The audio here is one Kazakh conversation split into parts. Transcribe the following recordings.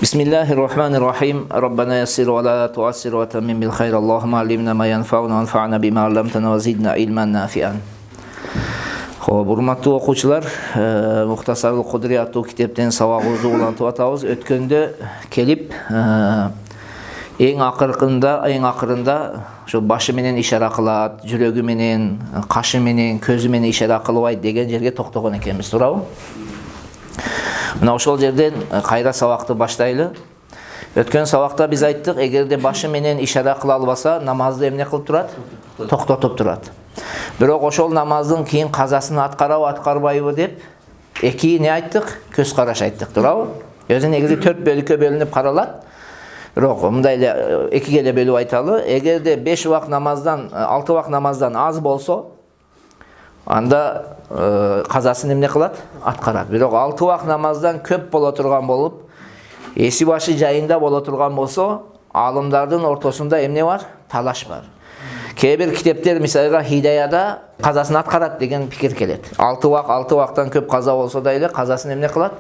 Bismillahirrahmanirrahim. Rabbana yassir wa la tu'assir wa tammim bil khair. Allahumma allimna ma yanfa'una wanfa'na bima 'allamtana wa zidna ilman nafi'an. Xo'p, hurmatli o'quvchilar, Muxtasarul Qudri аттуу китептен сабагыбызды улантып атабыз. Өткөндө келип, эң акырында ошо башы менен ишара кылат, жүрөгү менен, кашы менен, көзү менен ишара кылбайт деген жерге токтогон экенбиз, туурабы? Мына ошол жерден кайра сабакты баштайлы. Өткөн сабакта биз айттык, эгерде башы менен ишара кыла албаса, намазды эмне кылып турат? Токтотуп турат. Бирок ошол намаздын кийин казасын аткарабы, аткарбайбы деп эки не айттык? Көз караш айттык, туурабы? Өзү негизи 4 бөлүккө бөлүнүп каралат. Бирок мындай эле экиге эле бөлүп айталы. Эгерде 5 убак намаздан, 6 убак намаздан аз болсо, анда казасын эмне кылат? Аткарат. Бирок 6 убак намаздан көп боло турган болуп, эси башы жайында боло турган болсо, алымдардын ортосунда эмне бар? Талаш бар. Кээ бир китептер, мисалга Хидаяда казасын аткарат деген пикир келет. 6 убактан көп каза болсо да эле казасын эмне кылат?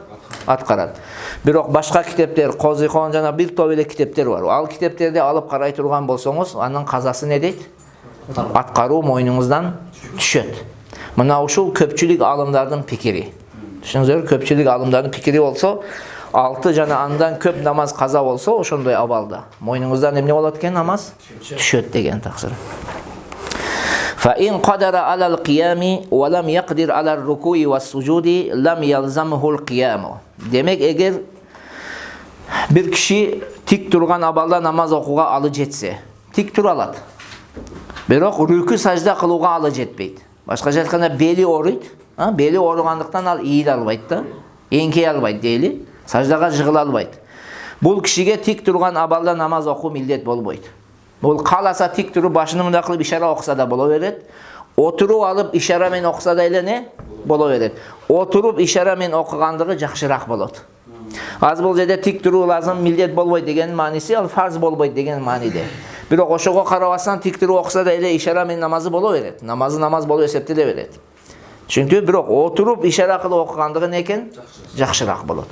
Аткарат. Бирок башка китептер, Козихон жана бир топ эле китептер бар. Ал китептерди алып карай турган болсоңуз, анын казасы не дейт? Аткаруу мойнуңуздан түшөт. Мына ушул көпчүлүк алымдардын пикири. Түшүнүңүздөр, көпчүлүк алымдардын пикири болсо, 6 жана андан көп намаз каза болсо, ошондой абалда мойнуңуздан эмне болот экен? Намаз түшөт деген таксыр. Fa in qadara 'ala al-qiyami wa lam yaqdir 'ala ar-ruku'i was-sujudi lam yalzamuhu al-qiyam. Demek эгер бир киши тик турган абалда намаз окууга алы жетсе, тик тура алат. Бирок рүкү сажда кылууга алы жетпейт. Башкача айтканда бели ооруйт. Бели ооругандыктан ал ийиле албайт да. Эңкей албайт дейли. Саждага жыгыла албайт. Бул кишиге тик турган абалда намаз окуу милдет болбойт. Бул каласа тик туруп башын мындай кылып ишара окуса да боло берет. Отуруп алып ишара менен окуса да эле не боло берет. Отуруп ишара менен окугандыгы жакшыраак болот. Аз бул жерде тик туруу лазым, милдет болбойт деген мааниси, ал фарз болбойт деген мааниде. Бирок ошого карабастан тик туруп окуса да эле ишара менен намазы боло берет. Намазы намаз болуп эсептеле берет. Чүнкү бирок отуруп ишара кылып окугандыгы не экен? Жакшыраак болот.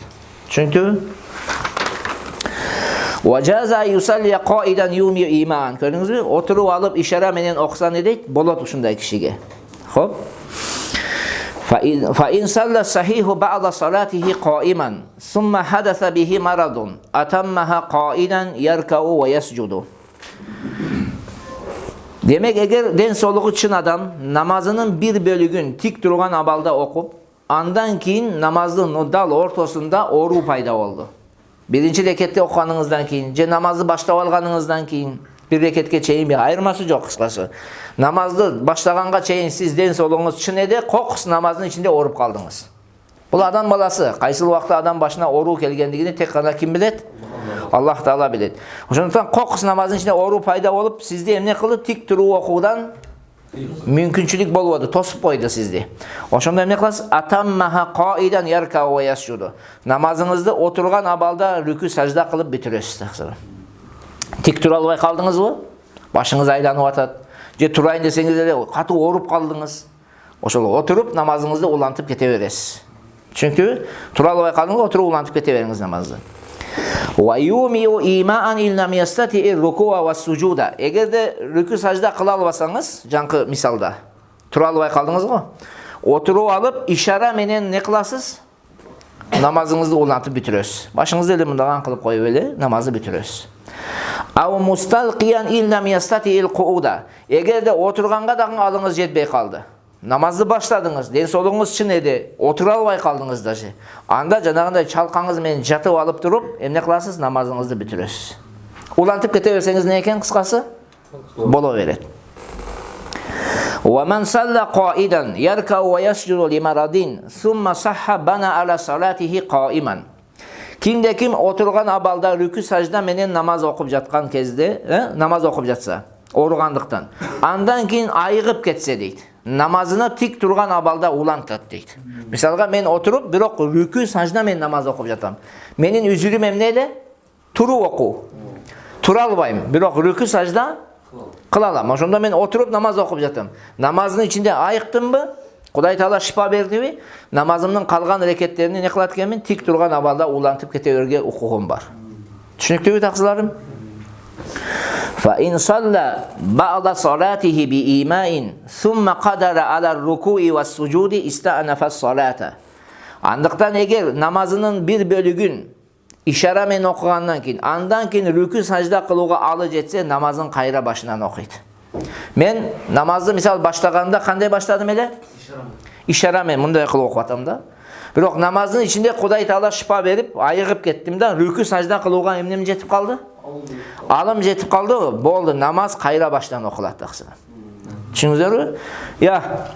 Чүнкү Важаза юсалли qa'idan yumi iman. Көрдүңүзбү? Отуруп алып ишара менен окуса не дейт? Болот ушундай кишиге. Хоп. Fa in salla sahihu ba'da salatihi qa'iman, thumma hadatha bihi maradun, atammaha qa'idan yarka'u wa yasjudu. Demek эгер ден соолугу чын адам намазынын бир бөлүгүн тик турган абалда окуп, андан кийин намаздын дал ортосунда оору пайда болду. Биринчи рекетте окуганыңыздан кийин, же намазды баштап алганыңыздан кийин, бир рекетке чейин айырмасы жок кыскасы. Намазды баштаганга чейин сиз ден соолугуңуз чын эде, кокус намаздын ичинде ооруп калдыңыз. Бул адам баласы, кайсыл убакта адам башына оору келгендигини тек гана ким билет? Аллах Таала билет. Ошондуктан кокус намаздын ичинде оору пайда болуп, сизди эмне кылды? Тик туруу окуудан мүмкүнчүлүк болбоду, тосуп койду сизди. Ошондо эмне кыласыз? Атаммаха qa'idan yarka'u wa yasjudu. Намазыңызды отурган абалда рүкү сажда кылып бүтүрөсүз таксыр. Тик тура албай калдыңызбы? Башыңыз айланып атат. Же турайын десеңиз эле катуу ооруп калдыңыз. Ошол отуруп намазыңызды улантып кете бересиз. Чүнкү тура албай калдыңыз, отуруп улантып кете бериңиз намазды. Wa yumiu ima'an illam yastati ar-ruku'a was-sujuda. Эгерде рүкү сажда кыла албасаңыз, жанкы мисалда, тура албай калдыңыз го. Отуруп алып ишара менен не кыласыз? Намазыңызды улантып бүтүрөсүз. Башыңызды эле мындаган кылып коюп эле намазды бүтүрөсүз. Ау мусталqiyan illam yastati al-qu'uda. Эгерде отурганга дагы алыңыз жетпей калды. Намазды баштадыңыз, ден соолугуңуз чын эди, отура албай калдыңыз даже. Анда жанагындай чалкаңыз менен жатып алып туруп, эмне кыласыз? Намазыңызды бүтүрөсүз. Улантып кете берсеңиз не экен кыскасы? Боло берет. Wa man salla qa'idan yarka'u wa yasjudu limaradin, thumma sahha bana ala salatihi qa'iman. Kimde kim отурган абалда рүкү сажда менен намаз окуп жаткан кезде, намаз окуп жатса, ооругандыктан, андан кийин айыгып кетсе дейт. Намазына тик турган абалда улантат дейт. Мисалга мен отуруп, бирок рүкү сажда менен намаз окуп жатам. Менин үзүрүм эмне эле? Туруу окуу. Тура албайм, бирок рүкү сажда кыла алам. Ошондо мен отуруп намаз окуп жатам. Намаздын ичинде айыктымбы? Кудай Таала шифа бердиби? Намазымдын калган рекеттерини не кылат экенмин? Тик турган абалда улантып кете берүүгө укугум бар. Түшүнүктүүбү таксыларым? فإن صلى بعض صلاته بإيماء ثم قدر على الركوع والسجود استأنف الصلاة. Андыктан эгер намазынын бир бөлүгүн ишара менен окугандан кийин, андан кийин рүкү сажда кылууга алы жетсе, намазын кайра башынан окуйт. Мен намазды мисал баштаганда кандай баштадым эле? Ишара менен мындай кылып окуп атам да. Бирок намаздын ичинде Кудай Таала шифа берип, айыгып кеттим да, рүкү сажда кылууга эмнем жетип калды? Алым жетип калды, болду, намаз кайра баштан окулат таксыра. Түшүндүңүзбү? Я.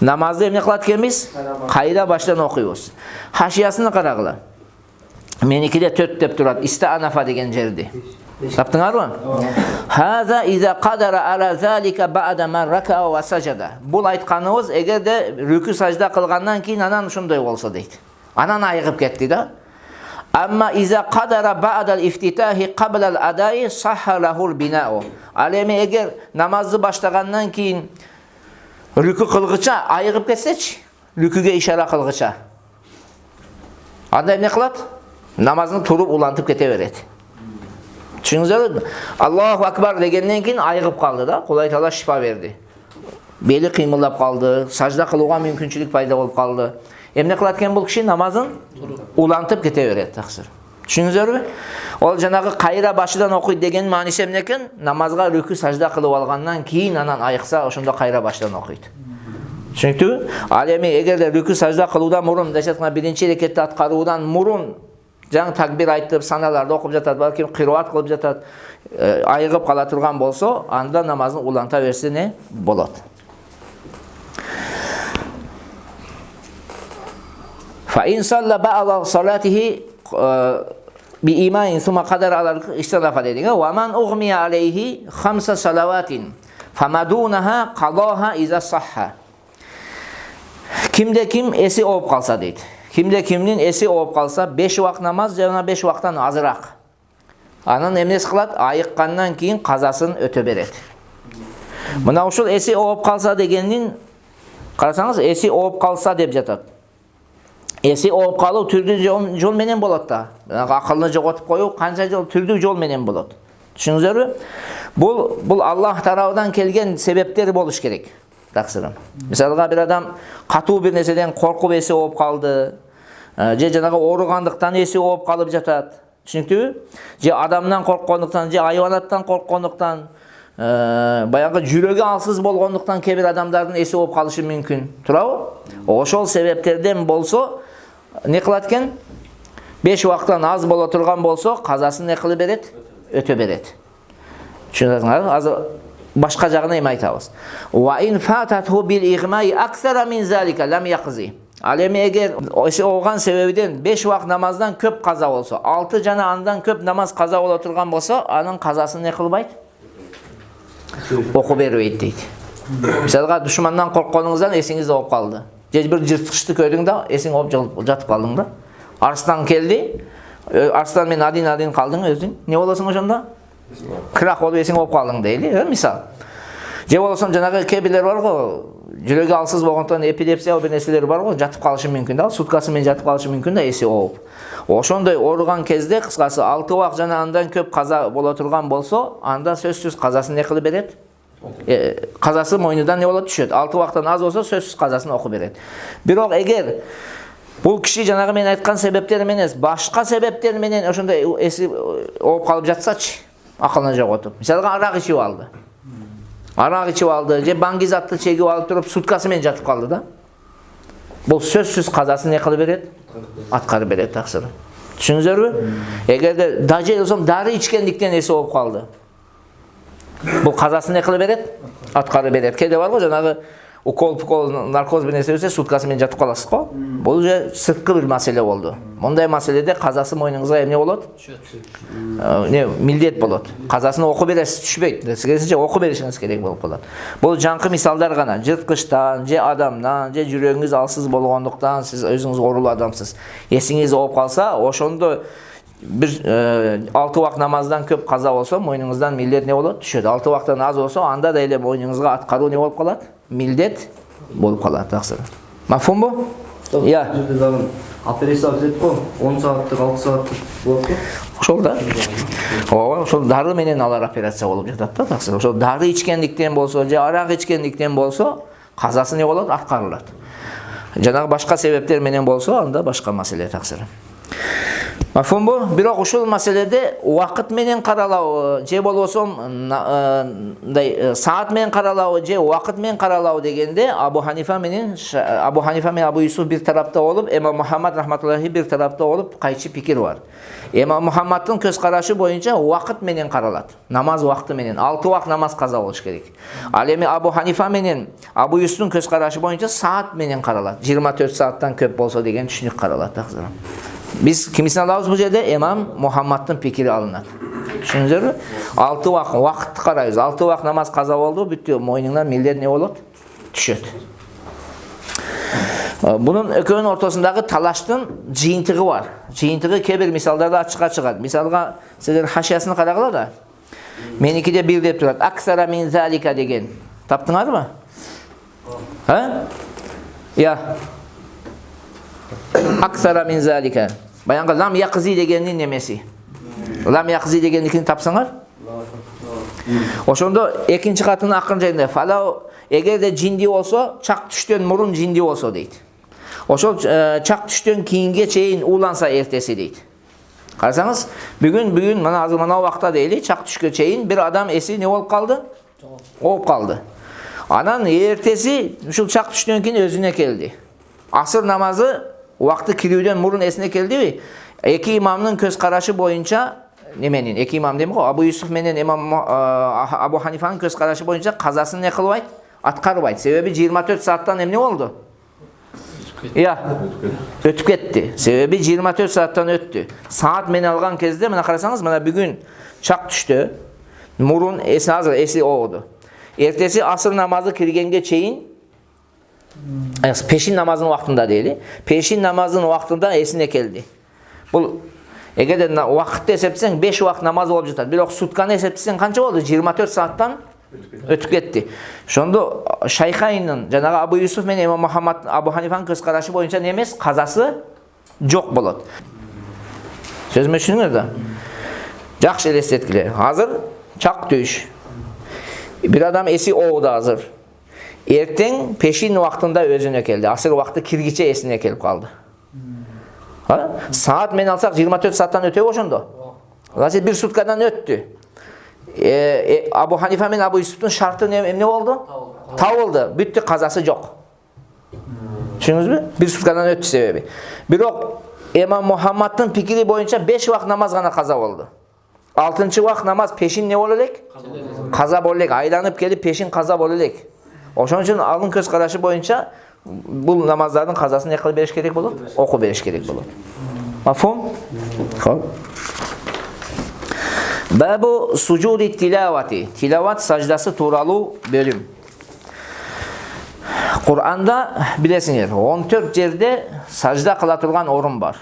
Намазды эмне кылат экенбиз? Кайра баштан окуйбуз. Хашиясын карагыла. Меникиде 4 деп турат, истаанафа деген жерди. Таптыңарбы? Хаза иза кадара ала залика ба'да ман рака ва сажада. Бул айтканыбыз эгерде рүкү сажда кылгандан кийин анан ушундай болсо дейт. Анан айыгып кетти да. Амма иза кадара ба'да al-iftitahi qabla al-ada'i sahha lahu al-bina'u. Ал эми эгер намазды баштагандан кийин рүкү кылгыча айыгып кетсечи, рүкүгө ишара кылгыча. Анда эмне кылат? Намазын туруп улантып кете берет. Түшүнүңүзбү? Аллаху акбар дегенден кийин айыгып калды да, Кудай Таала шифа берди. Бели кыймылдап калды, сажда кылууга мүмкүнчүлүк пайда болуп калды. Эмне кылат экен бул киши? Намазын улантып кете берет таксыр. Түшүнүңүзбү? Ол жанагы кайра башыдан окуйт деген мааниси эмне экен? Намазга рүкү сажда кылып алгандан кийин анан айыкса, ошондо кайра баштан окуйт. Түшүнүктүбү? Ал эми эгерде рүкү сажда кылуудан мурун, дешеткана биринчи рекетти аткаруудан мурун жаңы такбир айтып, саналарды окуп жатат, балким кыроат кылып жатат, айыгып кала турган болсо, анда намазын уланта берсе не болот. فإن صلى بعض صلاته بإيمان ثم قدر على اختلاف عليه ومن أغمي عليه 5 صلوات فما دونها قضاها إذا صح. Kimde kim esi olup kalsa deydi. Kimde kimnin esi olup kalsa 5 vakt namaz жана 5 vaktan azırak. Anın emnesi kılat, ayıkkandan keyin kazasını öte beret. Mına uşul esi olup kalsa degenin, karasanız esi olup kalsa dep jatat. Esi olup kalуу түрдүү жол менен болот да. Акылны жоготуп коюу канча жол түрдүү жол менен болот. Түшүнүңүздөрбү? Бул Аллах тарабынан келген себептер болуш керек. Таксырым. Мисалга бир адам катуу бир нерседен коркуп эси ооп калды, же жанагы ооругандыктан эси ооп калып жатат. Түшүнүктүбү? Же адамдан корккондуктан, же айванаттан корккондуктан, баягы жүрөгү алсыз болгондуктан кээ бир адамдардын эси ооп калышы мүмкүн. Туурабы? Ошол себептерден болсо, не кылат экен? 5 вактан аз боло турган болсо, казасын не кылып берет? Өтө берет. Түшүнүңүзбү? Азыр башка жагына эми айтабыз. Ва ин фататху бил игмай аксара мин залика лам яқзи. Ал эми эгер эси ооган себебиден 5 вакт намаздан көп каза болсо, 6 жана андан көп намаз каза боло турган болсо, анын казасын не кылбайт? Окуп бербейт дейт. Мисалга душмандан коркконуңуздан эсиңиз ооп калды. Же бир жырткычты көрдүң да, эсиң ооп жатып калдың да. Арстан келди. Арстан менен адин калдың өзүң. Не болосуң ошондо? Крах болуп эсиң ооп калдың дейли, мисал. Же болсо жанагы кебилер бар го, жүрөгү алсыз болгондон эпилепсия бир нерселер бар го, жатып калышы мүмкүн да, суткасы менен жатып калышы мүмкүн да, эси ооп. Ошондой ооруган кезде кыскасы 6 вакт жана андан көп каза боло турган болсо, анда сөзсүз казасын не кылып берет? Казасы мойнудан не болот? Түшөт. 6 вакттан аз болсо сөзсүз казасын окуп берет. Бирок эгер бул киши жанагы мен айткан себептер менен, башка себептер менен ошондой эси ооп калып жатсачы, акылын жоготуп. Мисалга арак ичип алды. Арак ичип алды, же баңгизатты чегип алып туруп суткасы менен жатып калды да. Бул сөзсүз казасын не кылып берет? Аткарып берет таксыр. Түшүнүңүздөрбү? Эгерде дажы болсом дары ичкендиктен эси ооп калды. Бул казасын не кылып берет? Аткарып берет. Кээде бар го жанагы укол, наркоз бир нерсе өтсө суткасы менен жатып каласыз го. Бул же сырткы бир маселе болду. Мындай маселеде казасы мойнуңузга эмне болот? Не, милдет болот. Казасын окуп бересиз, түшпөйт. Сизге окуп беришиңиз керек болуп калат. Бул жаңкы мисалдар гана. Жырткычтан, же адамдан, же жүрөгүңүз алсыз болгондуктан, сиз өзүңүз оорулуу адамсыз. Эсиңиз ооп калса, ошондо бир 6 вакт намаздан көп каза болсо, мойнуңуздан милдет не болот? Түшөт. 6 вакттан аз болсо, анда да эле мойнуңузга аткаруу не болуп калат? Милдет болуп калат таксыр. Мафхумбу? Я. Операция деп го, 10 сааттык, 6 сааттык болот го. Ошол да. Ооба, ошол дары менен алар операция болуп жатат да, таксыр. Ошол дары ичкендиктен болсо, же арак ичкендиктен болсо, казасы не болот? Аткарылат. Жанагы башка себептер менен болсо, анда башка маселе таксыр. Мафумбу, бирок ушул маселеде убакыт менен каралабы, же болбосо саат менен каралабы, же убакыт менен каралабы дегенде Абу Ханифа менен Абу Юсуф бир тарапта болуп, Имам Мухаммад рахматуллахи бир тарапта болуп, кайчы пикир бар. Имам Мухаммаддын көз карашы боюнча убакыт менен каралат. Намаз убакыты менен 6 убак намаз каза болуш керек. Ал эми Абу Ханифа менен Абу Юсуфтун көз карашы боюнча саат менен каралат. 24 сааттан көп болсо деген түшүнүк каралат таксыр. Biz kimisini alabız bu жерде? İmam Muhammad'ın fikri alınat. Düşünüzler 6 vakit karayız. 6 vakit namaz kaza oldu. Bütün moyunlar millet ne olur? Düşet. Bunun ökönün ortasındaki talaştın jıyıntığı var. Jıyıntığı kebir misallarda açığa çıkar. Misalga sizler haşiyasını karagılar da. Menikide bir deyip durat. Aksara min zalika degen. Taptınlar mı? Ha? Ya. Aksara min zalika. Bayanга lam yaqzi degenin nemesi. Lam yaqzi degennikini tapsаңар. Ошондо экинчи катынын акырын жайында фала эгерде жинди болсо, чак түштөн мурун жинди болсо дейт. Ошол чак түштөн кийинге чейин ууланса эртеси дейт. Карасаңыз, бүгүн мына азыр мына убакта дейли, чак түшкө чейин бир адам эси не болуп калды? Ооп калды. Анан эртеси ушул чак түштөн кийин өзүнө келди. Асыр намазы Vakti kirүүдөн мурун эсине келдиби? Эки имамдын көз карашы боюнча неменин? Эки имам дейм го, Абу Юсуф менен имам Абу Ханифанын көз карашы боюнча казасын не кылбайт? Аткарбайт. Себеби 24 сааттан эмне болду? Я, өтүп кетти. Себеби 24 сааттан өттү. Саат менен алган кезде, мына карасаңыз, мына бүгүн чак түштү. Мурун эси азыр эси ооду. Эртеси асыр намазы киргенге чейин peşin namazın vaktinde değil. Peşin namazın vaktinde esine geldi. Bu eğer vakitte hesapsen 5 vakit namaz olup жатат. Bir sutkanı hesapsen kança oldu? 24 saattan ötüp gitti. Şonda Şeyhaynın, janağı Abu Yusuf men İmam Muhammad Abu Hanifa'nın göz kararışı boyunca ne emes? Kazası yok bolot. Sözümü düşünüңөр da. Жақсы елестеткиле. Hazır çak düş. Bir adam esi oğuda hazır. Erten peşin vaktinde özüne geldi. Asır vakti kirgiçe esine gelip kaldı. Ha? Saat men alsak 24 saattan ötüyor oşundu. Zaten bir sutkadan öttü. Abu Hanife men Abu Yusuf'un şartı ne oldu? Tav oldu. Bitti, kazası yok. Düşündünüz mü? Bir sutkadan öttü sebebi. Bir o İmam Muhammed'in fikri boyunca 5 vakit namaz gana kaza oldu. 6. vakit namaz peşin ne olacak? Kaza olacak. Aylanıp gelip peşin kaza olacak. Oşun için alın göz karşı boyunca bu namazların kazasını ne kadar beriş gerek olur? Oku beriş gerek olur. Mafhum? Tamam. Babu sucudi tilavati. Tilavat sacdası turalı bölüm. Kur'an'da bilesiniz 14 yerde sacda kıla turgan orun var.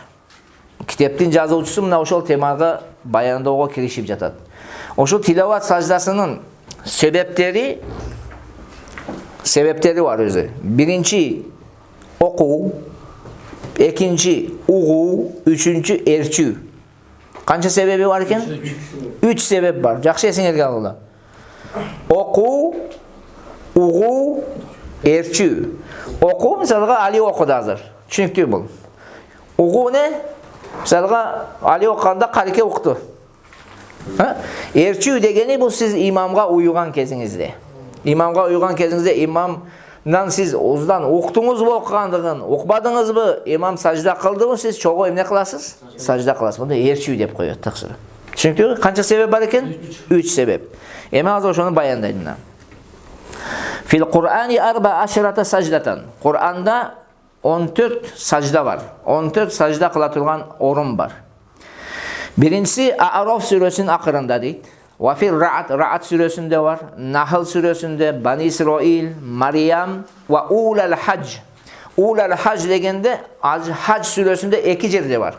Kitaptın жазуучусу мына ошол темага баяндоого киришип жатат. Ошол tilavat sacdasının sebepleri var özü. Birinci oku, ikinci uğu, üçüncü erçü. Kança sebebi var iken? 3 sebep var. Жақсы esingерге алыңlar. Oku, uğu, erçü. Oku misalga Ali okudu hazır. Çünkü bu. Uğu ne? Misalga Ali okanda karike okudu. Erçü degeni bu siz imamga uyugan kezinizde. İmamga uyugan kezinizde imamdan siz ozdan okudunuz mu okugandığın, okubadınız mı? İmam sajda kıldı mı siz çoğu ne kılasız? Sajda kılasız. Bunu erçü dep koyuyor taksırı. Çünkü kança sebep var iken? 3 sebep. Ema az şunu bayandayım. Fil Kur'ani arba aşırata sajdatan. Kur'an'da 14 sajda var. 14 sajda kılatılgan orun var. Birincisi A'raf suresinin akırında değil. Ve fil Ra'd suresinde var. Nahl suresinde, Bani İsrail, Maryam ve Ulal Hac. Ulal Hac degende Hac suresinde 2 yerde var.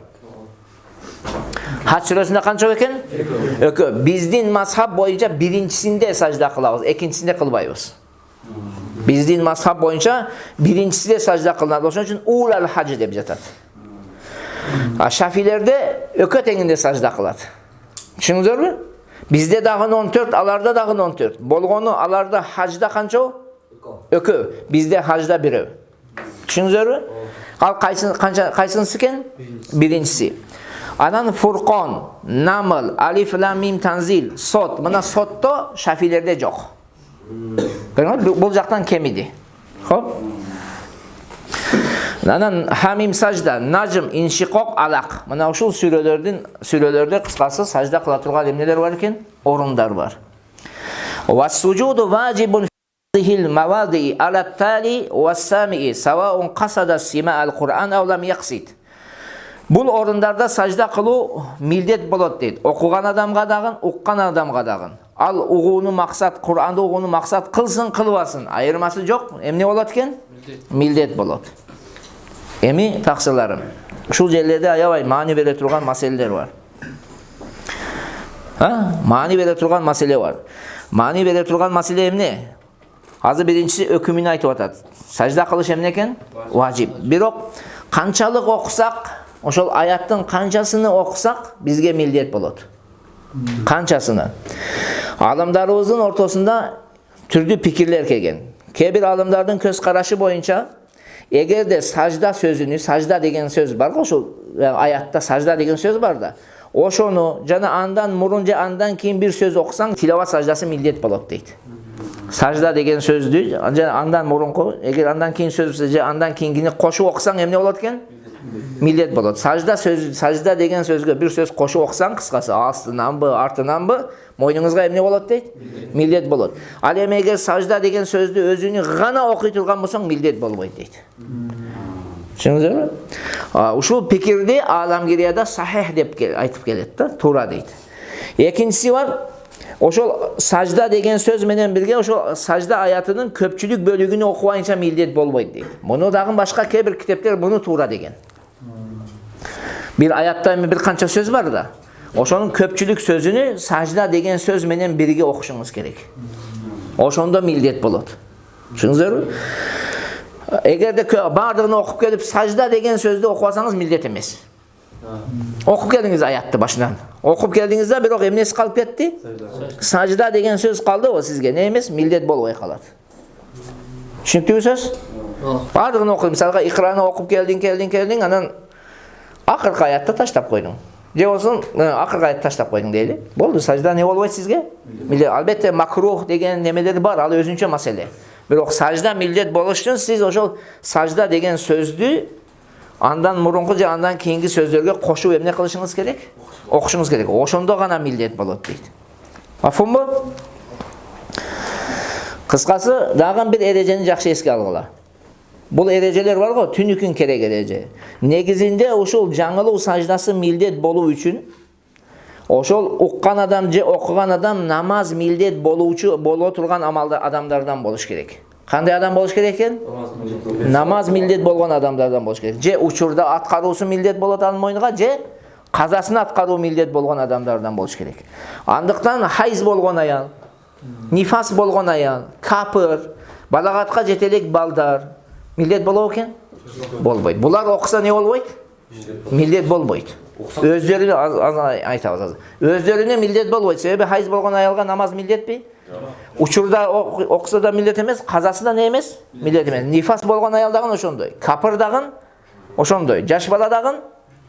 Hac suresinde kança eken? Bizdin mazhab boyunca birincisinde sajda kılabız, ikincisinde kılbayız. Bizdin mazhab boyunca birincisinde sajda kılınır. Onun için Ulal Hac dep jatat. Шафилерде өкө теңинде сажда кылат. Түшүңүзөрбү? Bizde dağın 14, alarda dağın 14. Bolgonu alarda hacda kança o? Ökö. Bizde hacda biröv. Düşünüzörбү? Al kaysınsı ken? Birincisi. Anan Furqon, Naml, Alif, Lam, Mim, Tanzil, Sot. Mına Sot'ta Şafilerde yok. Bu jaktan kemidi. Hop. Anan Hamim Sajda, Najm, İnşikok, Alaq. Mına uşul sürelerde kıskası sajda kıla turgan emneler var eken, orunlar var. Ve sucudu vacibun fihil mavadi alat tali ve sami'i savaun qasada sima'al Kur'an ev lam yaqsid. Bul orunlarda sajda kılu mildet bolot deydi. Okugan adamga dagın, uqqan adamga dagın. Al uğunu maksat, Kur'an'da uğunu maksat kılsın, kılvasın. Ayırması yok. Emne bolot ken? Mildet bolot. Emi taksılarım. Şu yerlerde ayavay mani vere turgan meseleler var. Mani vere turgan mesele var. Mani vere turgan mesele emne? Hazır birincisi ökümünü aytıp atat. Sajda kılış emneken? Vacip. Birok kançalık okusak, oşol ayattın kançasını okusak bizge millet bolot. Kançasını. Alimdarımızın ortasında türlü pikirler kelgen. Kebir alimdardın köz karaşı boyunca eğer de sajda sözünü, sajda degen söz var, şu ayatta sajda degen söz var da, oşonu jana andan murunca andan keyin bir söz okusan tilavat sajdası millet bolot deydi. Sajda degen sözdü, andan murunku, eğer andan keyin söz, andan keyingini koşu okusan emne bolot eken? Millet bolot. Sajda degen sözgө bir söz koşu okusan kıskası astынан bı, artынан bı, moynunuzga emne bolot deydi? Millet bolot. Al eми eğer sajda degen sözdü özünü gana okuy turgan bolsоң millet bolboyt deydi. Düşünüzörбү? Uşul pikirdi alamgiriyada sahih dep aytıp kelet da, tuura deydi. Ekincisi var, oşol sajda degen söz menen birge oşol sajda ayatının köpçülük bölügünü okuwayınça millet bolboyt deydi. Bunu dagın başka kebir kitepler bunu tuura degen. Bir ayatta bir kança söz var da, oşonun köpçülük sözünü sajda degen söz menen birge okuşunuz gerek. Oşonda millet bolot. Düşünüzörбү? Eğer de bardığını okup gelip sajda degen sözde okuwasanız millet emes. Okup geldiniz ayatты başından. Okup geldiğinizde bir emnesi kalıp ketti. Sajda degen söz kaldı o sizge. Ne emes? Millet bolbay kalat. Düşünüktübü söz? Bardığını okuyup, misalga ikrаны okup geldin, anan akırkı ayatta taştap koydun. Je olsun akırkı ayatta taştap koydun deyli. Boldu, sajda ne bolboyt sizge? Albatta makruh degen nemeleri var, al özünçe mesele. Biroq sajda millet boluş üçün siz oşol sajda degen sözdü andan murunku je andan keyingi sözlerge koşup emne kılışыңыз gerek? Okuşuңuz gerek. Oşondo gana millet bolot deydi. Mafhumbu? Kıskası dagın bir erejeni jakşı eske algıla. Bul erejeler var go, tünükün kerek ereje. Negizinde oşol жаңылуу sajdası millet bolуу üçün oşol uqqan adam je okugan adam namaz millet bolo turgan amalda adamlardan boluş gerek. Kanday adam boluş gerek eken? Namaz millet bolgan adamlardan boluş gerek. Je uçurda atkaruusu millet bolot anın moynuga, je kazasını atkarуу millet bolgan adamlardan boluş gerek. Andıktan hayız bolgan ayal, nifas bolgan ayal, kapır, balagatka jetelek baldar millet bolou eken? Bolboyt. Bular okusa ne bolboyt? Millet bolboyt. Özlerine aytабыз азыр. Özlerine millet bolboyt. Sebebi hayız bolgan ayalga namaz millet mi? Uçurda okusa da millet emes, kazası da ne emes? Millet emes. Nifas bolgan ayaldagın oşondoy. Kapırdagın oşondoy. Jaş baladagın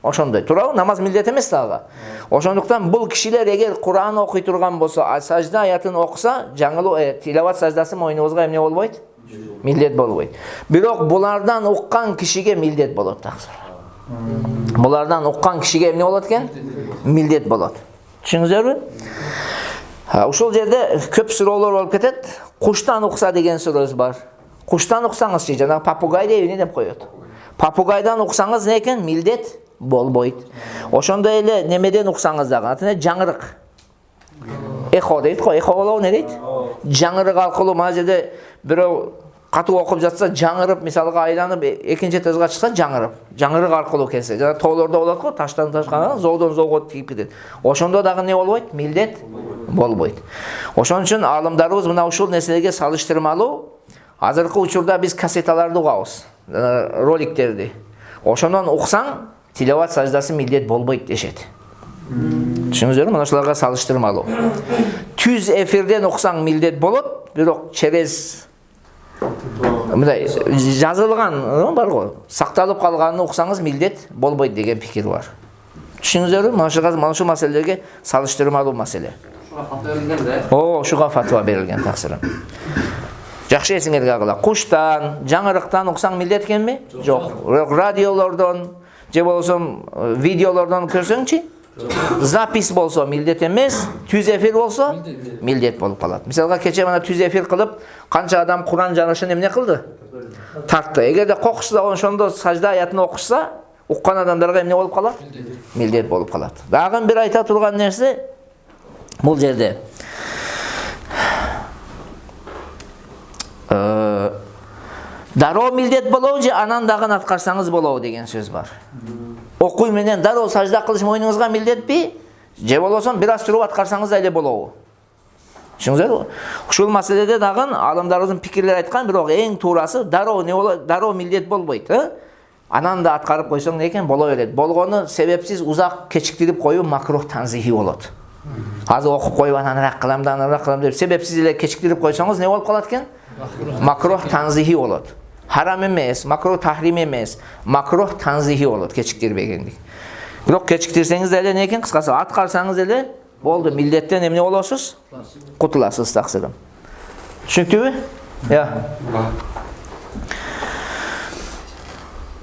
oşondoy. Tuuralı namaz millet emes daga. Oşonduktan bul kişiler eğer Kur'an okuy turgan bolsa, sajda ayatını okusa, жаңылуу tilavat sajdası moynubuzga emne bolboyt? Millet bolboyt. Birok bulardan uqqan kişige millet bolot taksir. Bulardan uqqan kişige emne bolot eken? Millet bolot. Düşünüzörбү? Uşul jerde köp suroolor bolup ketet. Kuştan uksa degen söz var. Kuştan uksaңыз, жана papugay deyip ne dep koyot. Papugaydan uksaңыз ne eken? Millet bolboyt. Oşonda ele nemeden uksaңыз dagы, atine жаңырык. Eho deydi ko, eho bolou ne deydi? Жаңырык arkылуу mana jerde birөө katı okup жатса жаңырып, misalga aylanıp ekinci tezga çıksa жаңырык arkılуу kelсе. Jana toolordo bolot go, taştan taşka, zoodon zoого tiyip кетет. Oşondo dagы ne bolboyt? Millet bolboyt. Oşon üçün alımdarыбыз mına uşul nesilege salıştırmalуу. Azırkı uçurda biz kasetalardı uğabız, roliklerdi. Oşondan uqsaң, тилават саждасы милдет болбойт дешет. Түшүнүңүздөрбү? Мына ушуларга салыштырмалуу. Түз эфирден уксаң милдет болот, бирок через мындай жазылган бар го, сакталып калганын уксаңыз милдет болбойт деген пикир бар. Түшүнүңүздөрбү? Мына ушул маселелерге салыштырмалуу маселе. Шуга фатва берилген да? Ушуга фатва берилген таксырым. Жакшы эсиңерге кала. Куштан, жаңырыктан уксаң милдет экенби? Жок. Радиолордон же болсо видеолордон көрсөңчү, запись болсо милдет эмес, түз эфир болсо милдет болуп калат. Мисалга кече мына түз эфир кылып, канча адам Куран жанышын эмне кылды? Тартты. Эгерде кокушса, ошондо сажда аятын окушса, уккан адамдарга эмне болуп калат? Милдет болуп калат. Дагы бир айта турган нерсе бул жерде. Дароо милдет болобу же анан дагы аткарсаңыз болобу деген сөз бар. Окуй менен дароо сажда кылыш мойнуңузга милдетпи? Же болосо бир аз туруп аткарсаңыз да эле болобу? Түшүнүңүздөрбү? Ушул маселеде дагы алымдарыбыздын пикирлери айткан, бирок эң туурасы дароо не болот? Дароо милдет болбойт, Анан да аткарып койсоң не экен боло берет. Болгону себепсиз узак кечиктирип коюу макрух танзихи болот. Азыр окуп коюп ананраак кылам да ананраак кылам деп себепсиз эле кечиктирип койсоңуз не болуп калат экен? Макрух танзихи болот. Харам эмес, макрух тахрим эмес, макрух танзихи болот кечиктирбегендик. Бирок кечиктирсеңиз деле не экен? Кыскасы аткарсаңыз эле болду, милдеттен эмне болосуз? Кутуласыз таксырым. Түшүнүктүбү?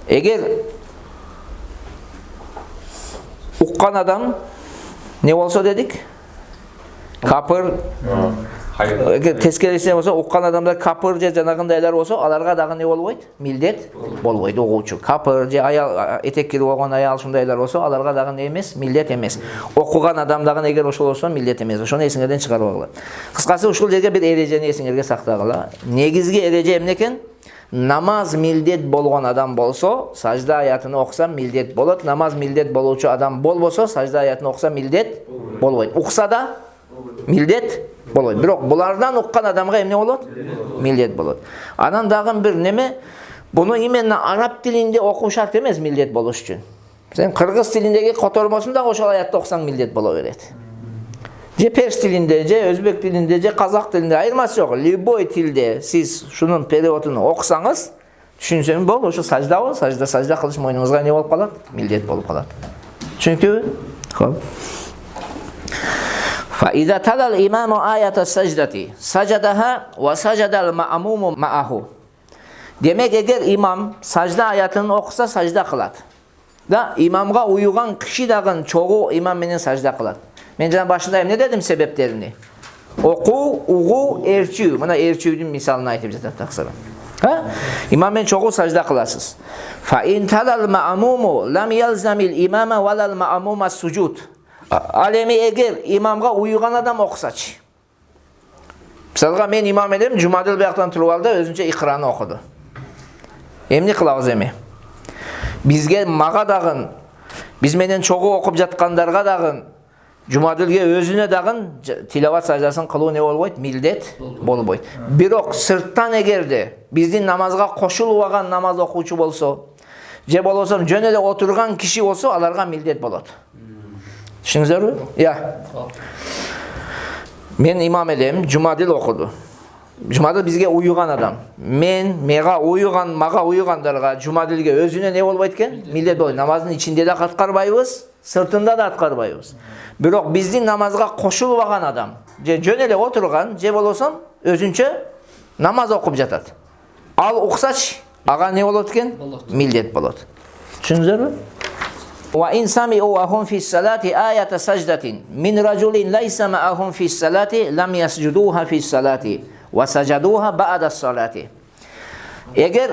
Эгер уккан адам не болсо дедик? Капыр. Эгер тескерисине болсо, уккан адамдар капыр же жанагындайлар болсо, аларга дагы не болбойт? Милдет болбойт. Угуучу капыр же аял этеккири болгон аял ушундайлар болсо, аларга дагы не эмес? Милдет эмес. Окуган адам дагы эгер ошол болсо милдет эмес. Ошону эсиңерден чыгарбагыла. Кыскасы ушул жерге бир эрежени эсиңерге сактагыла. Негизги эреже эмне экен? Намаз милдет болгон адам болсо, сажда аятын окуса милдет болот. Намаз милдет болуучу адам болбосо, сажда аятын окуса милдет болбойт. Укса да милдет болот. Бирок булардан уккан адамга эмне болот? Милдет болот. Анан дагы бир неме, буну именно араб тилинде окуу шарт эмес милдет болуш үчүн. Сен кыргыз тилиндеги котормосун дагы ошол аятты окусаң милдет боло берет. Же перс тилинде, же өзбек тилинде, же казак тилинде айырмасы жок. Любой тилде сиз шунун переводун окусаңыз, түшүнсөң болду, ошо саждабы? Сажда кылыш мойнуңузга не болуп калат? Милдет болуп калат. Түшүнүктүбү? Хоп. فإذا تلا الإمام آية السجدة سجدها وسجد المأموم معه. Demek eğer imam sajda ayatını okusa sajda kılat. Da imamga uyugan kişi dagın çoğu imam menen sajda kılat. Men jana başında ne dedim sebeplerini? Oku, uğu, erçü. Buna erçüydün misalını aytıp jatat taksırım. İmam men çoğu sajda kılasız. Fa in talal ma'mumu lam yalzamil imama walal ma'muma sucud. Alemi eğer imamga uyugan adam okusaçı. Misalga men imam edem, Jumadil bayaktan turup aldı, özünce ikrаны okudu. Emni kılavuz emi? Bizge maga dagın, biz menen çoğu okup jatkandarga dagın, Jumadilge özüne dagın tilavat sajdaсын kılуу ne bolboyt? Mildet bolboyt. Birok sırttan egerde bizdin namazga koşulbagan namaz okuucu bolso, je bolosо jөн эле oturgan kişi bolso, alarga mildet bolot. Düşünüzler ya. Men imam edem, Jumadil okudu. Jumadil bizge uyugan adam. Maga uyugandarga, Jumadilge özüne ne bolboyt eken? Millet bolboyt. Namazın içinde de atkarbайбыз, sırtında da atkarbайбыз. Birok bizdin namazga koşulbagan adam, je jön ele oturgan, je bolosо özünçe namaz okup jatat. Al uksaç, aga ne bolot eken? Millet bolot. Düşünüzler mi? وَاِنْ سَمِعُوا وَهُمْ فِي الصَّلَاةِ آيَةَ سَجْدَةٍ مِنْ رَجُلٍ لَيْسَ مَعَهُمْ فِي الصَّلَاةِ لَمْ يَسْجُدُوهَا فِي الصَّلَاةِ وَسَجَدُوهَا بَعْدَ الصَّلَاةِ. Eğer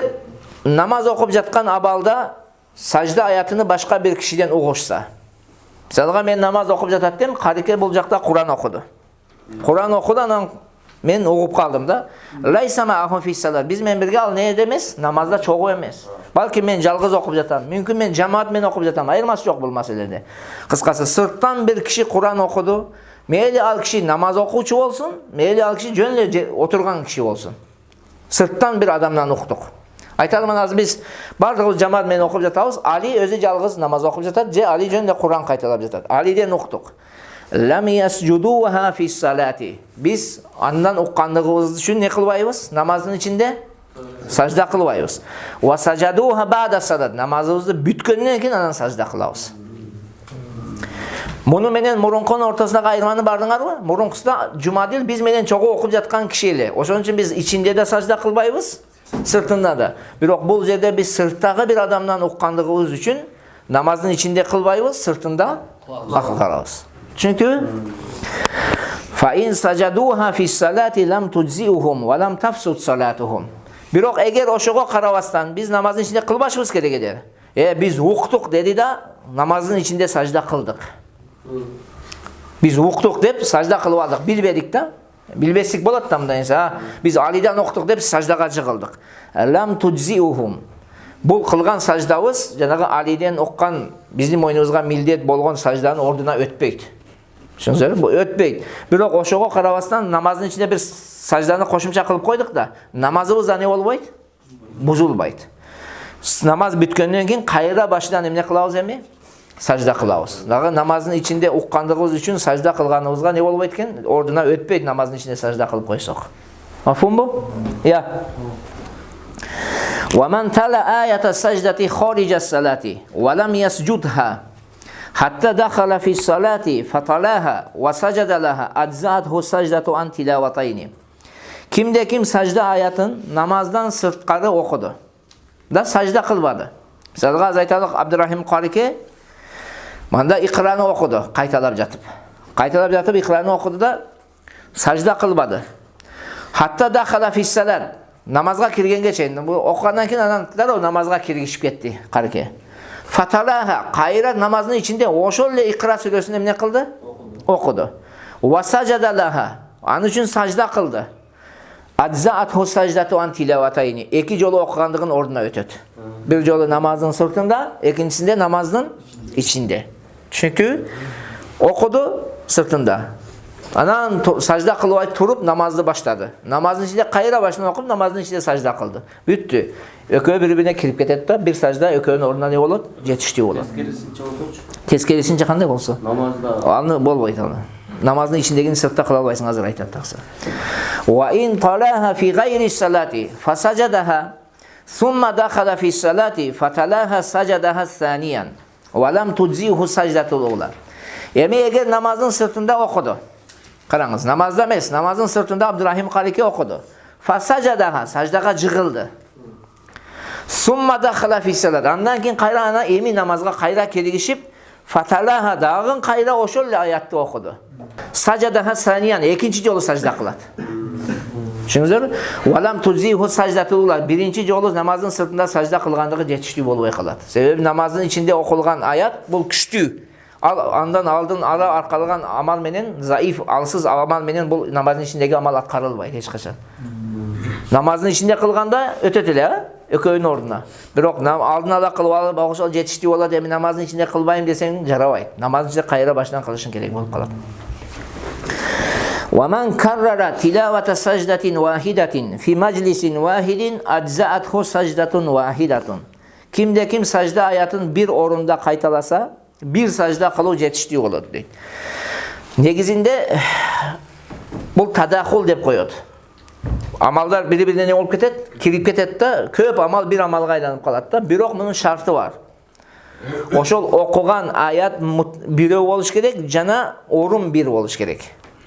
namaz okup jatkan abalda sajda ayatını başka bir kişiden uğuşsa. Misalga men namaz okup jatat dem, kadike bul jakta Kur'an okudu. Kur'an okudu, anan men uğup kaldım da. Laysa ma'ahum fi salat. Biz men birge al ne edemiz? Namazda çoğu emes. Balki men жалгыз okup jatam. Mümkün men cemaat men okup jatam. Ayırması yok bu meselede. Kıskası sırttan bir kişi Kur'an okudu. Meyli al kişi namaz okuucu olsun, meyli al kişi jön ele oturgan kişi olsun. Sırttan bir adamdan okuduk. Айтады мына біз барлығы жамаат менен окуп жатабыз. Али өзү жалгыз намаз окуп жатат, же Али жөнүндө Кур'ан кайталап жатат. Алиден уктук. Лам ясжудуха фис салати. Biz андан уккандыгыбыз үчүн не кылбайбыз? Намаздын ичинде сажда кылбайбыз. Ва сажадуха ба'да салат. Намазыбызды бүткөндөн кийин анан сажда кылабыз. Муну менен мурункунун ортосундагы айырманы бардыңарбы? Мурункусунда жумадил биз менен чогуу окуп жаткан киши эле. Ошон үчүн биз ичинде да сажда кылбайбыз, сыртында да. Бирок бул жерде биз сырттагы бир адамдан уккандыгыбыз үчүн намаздын ичинде кылбайбыз, сыртында кылабыз. Çünkü فَاِنْ سَجَدُوهَا فِي السَّلَاتِ لَمْ تُجْزِئُهُمْ وَلَمْ تَفْسُدْ صَلَاتُهُمْ. Birok eğer oşoğa karabastan biz namazın içinde kılbaşımız gerek eder. Biz huktuk dedi de namazın içinde sajda kıldık. Biz huktuk deyip sajda kılıp aldık. Bilmedik de. Bilbesik bolat tam da insan. Biz Ali'den okuduk deyip sajdaga çıkıldık. لَمْ تُجْزِئُهُمْ. Bu kılgan sajdabız, janağı Ali'den okkan bizim moynubuzga mildet bolgon sajdanın orduna ötpeydi. Düşünsene, bu ötpeydi. Birok oşoğa karabastan namazın içinde bir sajdаны qo'shimcha qilib qo'ydik da, namazimiz ne bo'lmaydi? Buzulmaydi. Namaz bitkenden keyin qayra boshdan nima qilamiz emi? Sajda qilamiz. Namazning ichida o'qqanligimiz uchun sajda qilganimizga ne bo'lmaydi ekan? Orduna o'tmaydi namazning ichida sajda qilib qo'ysak. Mafhum bu? Ya. Wa man tala ayata sajdati kharija as-salati wa lam yasjudha hatta dakhala fi as-salati fatalaha wa sajada laha ajza'athu sajdatu an tilawatayn. Kimde kim sajda ayatın namazdan sırtqarı okudu. Da sajda kılmadı. Mesela aytadıq Abdurrahim Qarike manda iqrani okudu, qaytalab jatıp. Qaytalab jatıp iqrani okudu da sajda kılmadı. Hatta dakhala fi salat. Namazga kirgenge çeyin. Bu okugandan keyin ananlar o namazga kirgişip ketdi Qarike. Fatalaha qayra namazın içinde oşolle iqra surasini ne kıldı? Okudu. Wa sajada laha. Onun için sajda kıldı. Ajza'athu sajdatu an tilavatayni. İki jolu okugandığın orduna ötöt. Bir jolu namazın sırtında, ikincisinde namazın içinde. Çünkü okudu sırtında. Anan sajda kılıp turup namazı başladı. Namazın içinde kayra başına okup namazın içinde sajda kıldı. Büttü. Ököy birbirine kirip ketedi. Bir sajda ököyün orduna ne olur? Yetişti olur. Tezkeresince kanday olsa? Namazda. Anı bol bayt onu. Namazın içindekini sırtta kılabaysın hazır aytat taksa. Ve in talaha fi gayri salati fasajadaha thumma dakhala fi salati fatalaha sajadaha thaniyan ve lam tujzihu sajdatul ula. Yani eğer namazın sırtında okudu. Qarаңыз, namazda emas, namazın sırtında Abdurrahim Qarike okudu. Fasajadaha sajdaga jığıldı. Thumma dakhala fi salat. Andan keyin qayra ana emi namazga qayra kelgişip fatalaha dağın qayra oşolle ayatты okudu. Sajadaha saniyan ikinci jolu sajda kılat. Düşünüzler? Valam tuzihu sajdatullah. Birinci jolu namazın sırtında sajda kılgandığı yetişti bolbay kalat. Sebebi namazın içinde okulgan ayat bu küçtü. Andan aldın ara arkalıgan amal menen zayıf, alsız amal menen bu namazın içindeki amal atkarılmaydı hiç kaçan. Namazın içinde kılganda ötetile ököyün orduna. Birok aldın ala kılıp alıp oğuşal yetişti ola demin namazın içinde kılbayım desen jarabay. Namazın içinde kayra baştan kılışın gerek bolup kalat. وَمَنْ كَرَّرَ تِلَاوَةَ سَجْدَةٍ وَاحِدَةٍ فِي مَجْلِسٍ وَاحِدٍ أَجْزَأَتْهُ سَجْدَةٌ وَاحِدَةٌ. Kimde kim sajda ayatın bir orunda kaytalasa bir sajda kılıp yetiştiği olur deydi. Negizinde bu tadahul dep koyuyordu. Amallar birbirine ne olup ketet? Kirip ketet de köp amal bir amalga aylanıp kalat da. Birok bunun şartı var. Oşol okugan ayat biri oluş gerek, jana orun bir oluş gerek.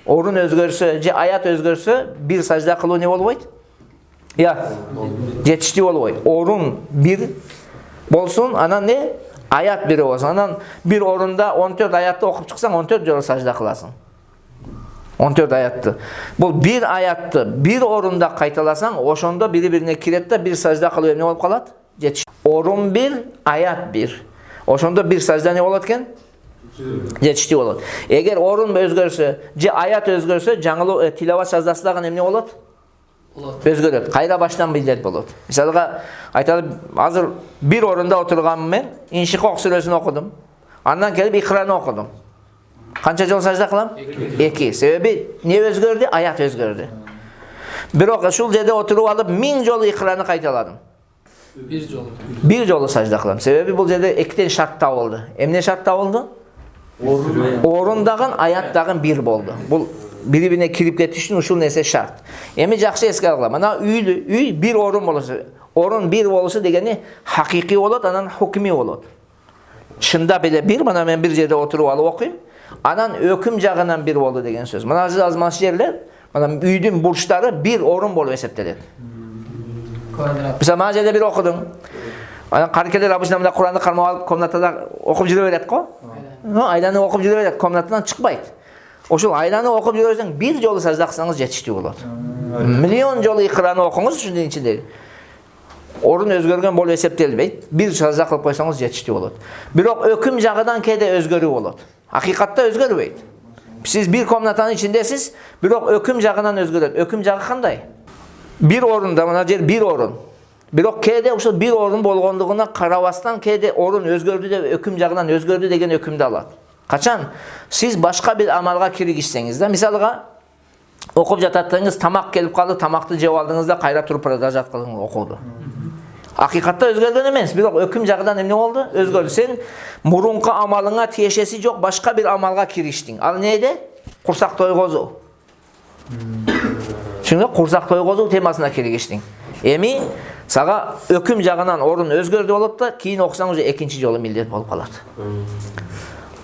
Orun özgörse, ayat özgörse bir sajda kılуу ne bolboyt? Ya, yetişti bolboyt. Orun bir bolsun, anan ne? Ayat biri olsun. Anan bir orunda 14 ayatты okup çıksan 14 jolu sajda kılasın. 14 ayattı. Bu bir ayattı bir orunda kaytalasan oşonda biri-birine kiret de bir sajda kılıyor ne olup kalat? Yetiş. Orun bir, ayat bir. Oşonda bir sajda ne olatken? Yetişti olur. Eğer orun özgörse, ayat özgörse, жаңылы tilavat sajdasıdagı ne olur? Özgörür. Kayra baştan bildet olur. Mesela aytalı hazır bir orunda oturganım men, İnşikok suresini okudum. Andan kelip İkra'nı okudum. Kança jol sajda kılam? 2. Sebebi ne özgördü? Ayat özgördü. Birok şul jerde oturup alıp 1000 jol İkra'nı kaytaladım. Bir жолу сажда кылам. Себеби бул жерде экиден шарт табылды. Эмне шарт табылды? Орундагын, аяттагын бир болду. Бул бири-бирине кирип кетиш үчүн ушул нерсе шарт. Эми жакшы эске алгыла. Мына үй бир орун болсо, орун бир болушу дегени хакыйкый болот, анан hukmi болот. Чындап эле бир, мына мен бир жерде отуруп алып окуйм. Анан өкүм жагынан бир болду деген сөз. Мына азмаш жерлер, мына үйдүн бурчтары бир орун болуп эсептелет. Мисалы, мына жерде бир окудуң. Анан каркелер обычно мында Куранды кармап алып комнатада окуп жүрө берет го. Айланып окуп жүрө берет, комнатадан чыкпайт. Ошол айланып окуп жүрө берсең, бир жолу сажда кылсаңыз жетиштүү болот. Миллион жолу икраны окуңуз, ушунун ичинде орун өзгөргөн болуп эсептелбейт. Бир сажда кылып койсоңуз жетиштүү болот. Бирок өкүм жагынан кээде өзгөрүү болот. Акыйкатта өзгөрбөйт. Сиз бир комнатанын ичиндесиз, бирок өкүм жагынан өзгөрөт. Өкүм жагы кандай? Бир орунда, мына жер бир орун. Бирок кээде ушул бир орун болгондугуна карабастан кээде орун өзгөрдү деп өкүм жагынан өзгөрдү деген өкүмдү алат. Качан сиз башка бир амалга киргизсеңиз да, мисалга окуп жататсаңыз, тамак келип калды, тамакты жеп алдыңыз да кайра туруп продолжать кылып окуду. Акыйкатта өзгөргөн эмес, бирок өкүм жагынан эмне болду? Өзгөрдү. Сен мурунку амалыңа тиешеси жок башка бир амалга кириштиң. Ал эмне? Курсак тойгозуу. Чынга курсак тойгозуу темасына киргиштиң. Эми сага өкүм жагынан орун өзгөрдү болот да, кийин окусаң уже экинчи жолу милдет болуп калат.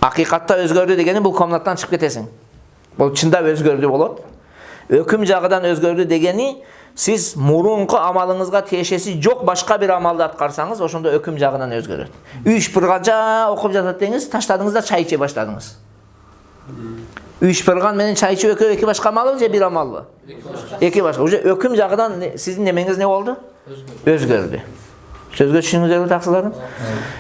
Акыйкатта өзгөрдү дегени бул комнаттан чыгып кетесиң. Бул чындап өзгөрдү болот. Өкүм жагынан өзгөрдү дегени сиз мурунку амалыңызга тиешеси жок башка бир амалды аткарсаңыз, ошондо өкүм жагынан өзгөрөт. Үй шпырганча окуп жатат деңиз, таштадыңыз да чай иче баштадыңыз. Үй шпырган менен чай ичүү экөө эки башка амалбы же бир амалбы? Эки башка. Уже өкүм жагынан сиздин немеңиз не болду? Өзгөрдү. Сөзгө түшүнүңүздөрбү таксыларым?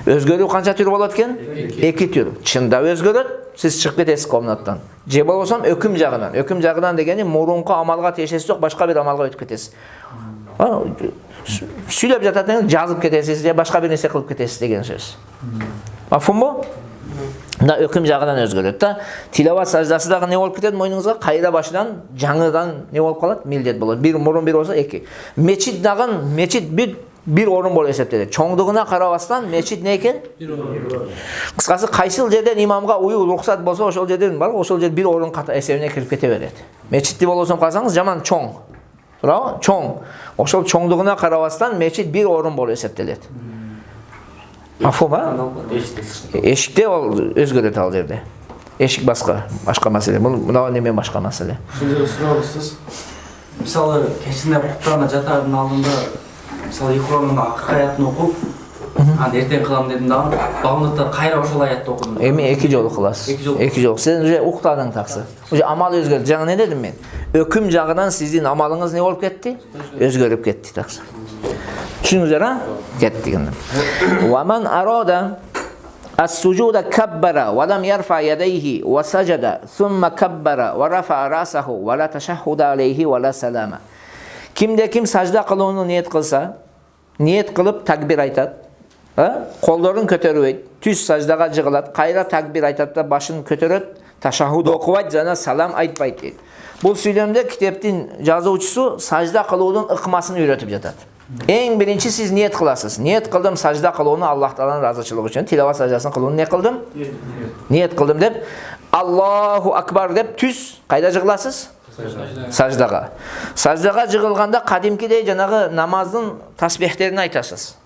Өзгөрүү канча түр болот экен? Эки түр. Чындап өзгөрөт, сиз чыгып кетесиз комнаттан. Же болбосо өкүм жагынан. Өкүм жагынан дегени мурунку амалга тиешеси жок башка бир амалга өтүп кетесиз. Сүйлөп жатат, жазып кетесиз же башка бир нерсе кылып кетесиз деген сөз. Мафумбу? Да өкүм жагынан өзгөрөт да. Тилават саждасы дагы не болуп кетет мойнуңузга? Кайра башынан жаңыдан не болуп калат? Милдет болот. Бир мурун бир болсо эки. Мечит дагы бир орун болуп эсептелет. Чоңдугуна карабастан мечит не экен? Бир орун. Кыскасы кайсыл жерден имамга уюу уруксат болсо, ошол жерден бар, ошол жер бир орун эсебине кирип кете берет. Мечитти болсоң карасаңыз жаман чоң. Туурабы? Чоң. Ошол чоңдугуна карабастан мечит бир орун болуп эсептелет. Мафума? Эшикте ол өзгөрөт ал жерде. Эшик башка маселе. Мына неме башка маселе. Ушундай суроосуз. Мисалы, кечинде куптарына жатардын алдында мисалы Икромдун акыркы аятын окуп, аны эртең кылам дедим дагы, багындыктар кайра ошол аятты окудум. Эми эки жолу кыласыз. Эки жолу. Сен уже уктадың таксы. Уже амал өзгөрдү. Жаңы не дедим мен? Өкүм жагынан сиздин амалыңыз не болуп кетти? Өзгөрүп кетти таксы. Түшүнүңүздөр, а? Кетти генде. Ва ман арада as-sujuda kabbara wa lam yarfa yadayhi wa sajada thumma kabbara wa rafa'a ra'sahu wa la tashahhuda alayhi wa la salama. Kimde kim sajda kılığını niyet kılsa, niyet kılıp takbir aytat, kollarını kötörüyt, tüz sajdaga jığılat, kayra takbir aytat da başını kötöröt, taşahhud okuyat, jana salam aytpayt deydi. Bu söylemde kitaptın жазуучусу sajda kılığının ыкмасын үйрөтүп жатат. Эң биринчи siz niyet кыласыз. Niyet кылдым sajda кылууну Аллах Тааланын ыраазычылыгы үчүн, тилават саждасын кылууну не кылдым? Niyet кылдым деп, Аллаху акбар деп түз кайда жыгыласыз? Саждага. Саждага жыгылганда кадимкидей жанагы намаздын тасбихтерин айтасыз.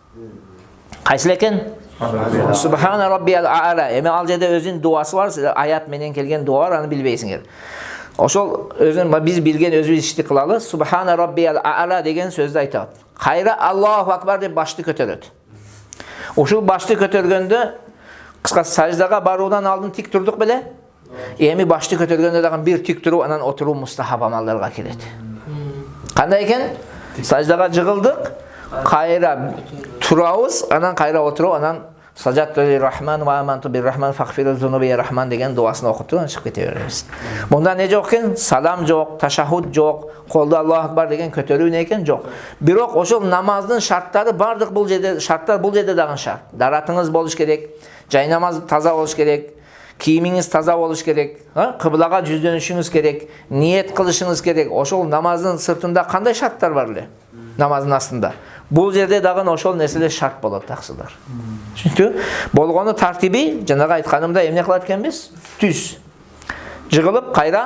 Кайсыл экен? Субхана раббиял а'ла. Эми ал жерде өзүнүн дуасы бар, аят менен келген дуа бар, аны билбейсиңер. Ошол өзүн биз билген өзүбүз ишти кылалы. Субхана раббиял а'ла деген сөздү айтат. Кайра Аллаху акбар деп башты көтөрөт. Ошол башты көтөргөндө кыскасы саждага баруудан алдын тик турдук беле? Эми башты көтөргөндө дагы бир тик туруп, анан отуруу мустахаб амалдарга келет. Кандай экен? Саждага жыгылдык, кайра турабыз, анан кайра отуруп, анан сажатту лир-рахман ва аманту бир-рахман фагфир зунуби я рахман деген дуасын окутуп чыгып кете беребиз. Мында не жок экен? Салам жок, ташаххуд жок, колду Аллаху акбар деген көтөрүү не экен? Жок. Бирок ошол намаздын шарттары бардык бул жерде, шарттар бул жерде дагы шарт. Даратыңыз болуш керек, жай намаз таза болуш керек, кийимиңиз таза болуш керек, кыблага жүздөнүшүңүз керек, ниет кылышыңыз керек. Ошол намаздын сыртында кандай шарттар бар эле? намаздын астында. Бул жерде дагы ошол нерселер шарт болот таксылар. Түшүнүктү? Болгону тартиби, жанагы айтканымда эмне кылат экенбиз? Түз. Жыгылып кайра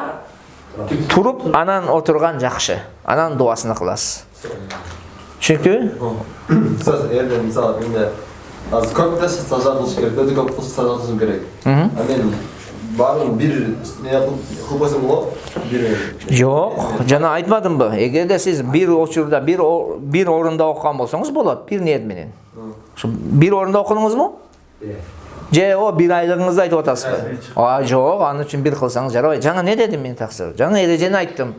туруп анан отурган жакшы. Анан дуасына кыласыз. Түшүнүктүбү? Эрден мисалы менде азыр көп таш сажа кылыш керек, өтө көп таш сажа кылышым керек. А мен баарын бир не кылып койсом болот? Жок, жана айтмадымбы? Эгерде сиз бир учурда бир орунда окуган болсоңуз болот, бир ниет менен. Ошо бир орунда окудуңузбу? Же о бир айлыгыңызды айтып атасызбы? Жок, аны үчүн бир кылсаңыз жарабайт. Жаңа не дедим мен таксыр? Жаңа эрежени айттым.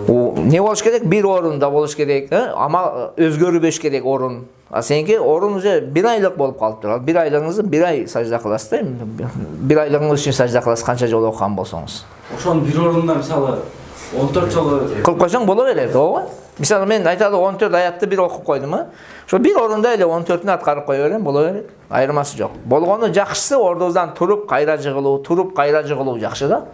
Не болуш керек? Бир орунда болуш керек, ама өзгөрбөш керек орун. А сенки орун уже бир айлык болуп калыптыр. Ал бир айлыгыңызды бир ай сажда кыласыз да. Бир айлыгыңыз үчүн сажда кыласыз канча жолу окуган болсоңуз. Ошонун бир орунда мисалы 14 жолу Кылып койсоң боло берет, ооба. Мисалы мен айталы 14 аятты бир окуп койдум, ошо бир орунда эле 14-үн аткарып кое берем, боло берет. Айырмасы жок. Болгону жакшысы ордубуздан туруп кайра жыгылуу, жакшы да.